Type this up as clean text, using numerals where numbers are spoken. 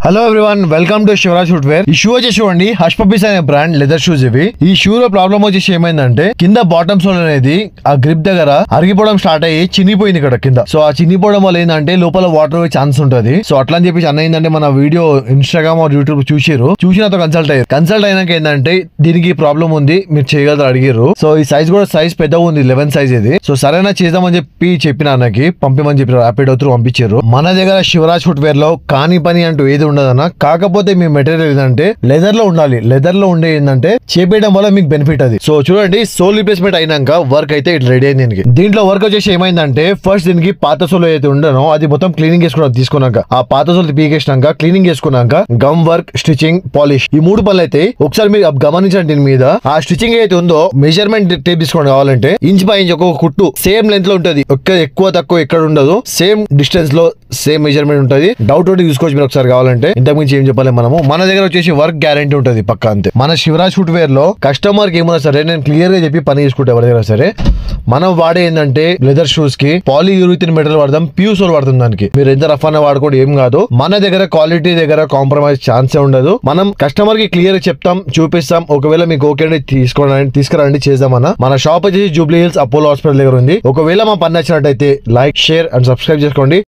Hello everyone, welcome to Shivraj footwear. ఈ shoe వచ్చేసి చూడండి, హష్ పప్పీస్ అనే బ్రాండ్ లెదర్ షూస్ ఇవి. ఈ షూ లో ప్రాబ్లం వచ్చేసి ఏమైందంటే కింద బాటమ్ సోల్ అనేది ఆ గ్రిప్ దగ్గర అరిగిపోవడం స్టార్ట్ అయ్యి చినిపోయింది ఇక్కడ కింద. సో ఆ చినిపోవడం వల్ల ఏంటంటే లోపల వాటర్ ఛాన్స్ ఉంటుంది. సో అట్లా అని చెప్పేసి అన్న ఏంటంటే మన వీడియో ఇన్స్టాగ్రామ్ యూట్యూబ్ చూసినతో కన్సల్ట్ అయినాక ఏంటంటే దీనికి ప్రాబ్లం ఉంది, మీరు చేయగలరు అడిగారు. సో ఈ సైజ్ కూడా సైజ్ పెద్దగా ఉంది, 11 సైజ్ ఇది. సో సరైన చేద్దామని చెప్పిన అన్నకి పంపిమని చెప్పి ర్యాపిడో త్రూ పంపించారు. మన దగ్గర శివరాజ్ ఫుట్వేర్ లో కాని పని అంటూ ఏది ఉండదన్న. కాకపోతే మీ మెటీరియల్ ఏంటంటే లెదర్ లో ఉండాలి. లెదర్ లో ఉండే ఏంటంటే చేపేయడం వల్ల మీకు బెనిఫిట్ అది. సో చూడండి, సోల్ రిప్లేస్మెంట్ అయినాక వర్క్ అయితే ఇట్లా రెడీ అయింది. దీనికి దీంట్లో వర్క్ వచ్చేసి ఏమైందంటే ఫస్ట్ దీనికి పాత సోల్ అయితే ఉండనో అది మొత్తం క్లీనింగ్ తీసుకున్నాక ఆ పాత సోల్ పీకేసినాక క్లీనింగ్ చేసుకున్నాక గమ్ వర్క్, స్టిచింగ్, పాలిష్ ఈ 3 పనులు అయితే ఒకసారి మీరు గమనించండి. దీని మీద ఆ స్టిచింగ్ అయితే ఉందో మెజర్మెంట్ టేప్ తీసుకోండి. కావాలంటే ఇంచ్ బై ఇంచ్ ఒక్కొక్క కుట్టు సేమ్ లెంత్ లో ఉంటది. ఎక్కువ తక్కువ ఎక్కడ ఉండదు, సేమ్ డిస్టెన్స్ లో సేమ్ మెజర్మెంట్ ఉంటది. డౌట్ ఒకటి చూసుకోవచ్చు మీరు ఒకసారి కావాలంటే. ఇంతకు మించి ఏం చెప్పాలి మనము. మన దగ్గర వచ్చేసి వర్క్ గ్యారంటీ ఉంటది పక్కా, అంతే. మన శివరాజ్ ఫుట్వేర్ లో కస్టమర్ కి ఏమన్నా సరే నేను క్లియర్ గా చెప్పి పని చేసుకుంటే ఎవరి దగ్గర సరే మనం వాడే ఏంటంటే లెదర్ షూస్ కి పాలీయూరిథిన్ మెటీరియల్ వాడదాం, ప్యూర్ సోల్ వాడుతుంది. దానికి మీరు ఎంత రఫ్ అన్న వాడుకోండి, ఏం కాదు. మన దగ్గర క్వాలిటీ దగ్గర కాంప్రమైజ్ ఛాన్సే ఉండదు. మనం కస్టమర్ కి క్లియర్ చెప్తాం, చూపిస్తాం. ఒకవేళ మీకు ఓకే తీసుకురండి చేద్దామన్నా. మన షాప్ వచ్చేసి జూబ్లీ హిల్స్ అపోలో హాస్పిటల్ దగ్గర ఉంది. ఒకవేళ మా పని నచ్చినట్టయితే లైక్, షేర్ అండ్ సబ్స్క్రైబ్ చేసుకోండి.